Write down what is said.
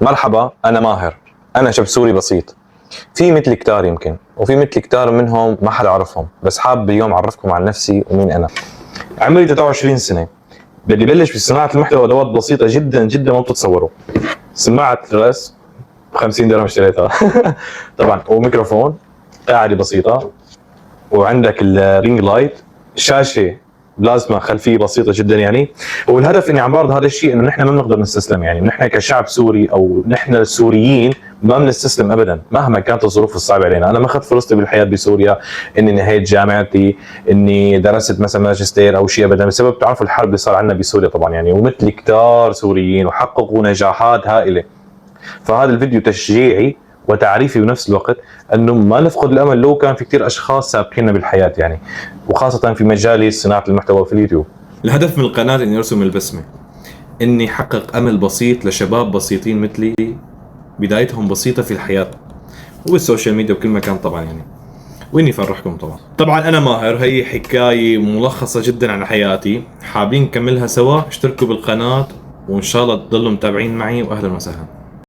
مرحبا، أنا ماهر. أنا شاب سوري بسيط. في مثل كتار يمكن، وفي مثل كتار منهم ما حدا عرفهم، بس حاب اليوم أعرفكم عن نفسي ومين أنا. عمري 23 سنة. بدي بلش بصناعة المحتوى أدوات بسيطة جدا جدا ما بتتصوروا. سماعة رأس ب50 درهم اشتريتها طبعا، وميكروفون، قاعدة بسيطة، وعندك الرينج لايت، شاشة بلازما خلفيه بسيطه جدا يعني. والهدف اني عم بعرض هذا الشيء انه نحن ما بنقدر نستسلم، يعني نحن كشعب سوري او نحن السوريين ما بنستسلم ابدا مهما كانت الظروف الصعبه علينا. انا ما اخذت فرصتي بالحياه بسوريا اني نهيت جامعتي، اني درست مثلا ماجستير او شيء ابدا، بسبب تعرفوا الحرب اللي صار عندنا بسوريا طبعا يعني، ومثل كتار سوريين وحققوا نجاحات هائله. فهذا الفيديو تشجيعي وتعريفي بنفس الوقت انه ما نفقد الامل لو كان في كثير اشخاص سابقيننا بالحياه يعني، وخاصه في مجال صناعه المحتوى في اليوتيوب. الهدف من القناة اني ارسم البسمة، اني احقق امل بسيط لشباب بسيطين مثلي بدايتهم بسيطة في الحياة والسوشيال ميديا وكل مكان طبعا يعني، واني افرحكم طبعا انا ماهر. هي حكاية ملخصة جدا عن حياتي، حابين نكملها سوا. اشتركوا بالقناة وان شاء الله تضلوا متابعين معي، واهلا وسهلا.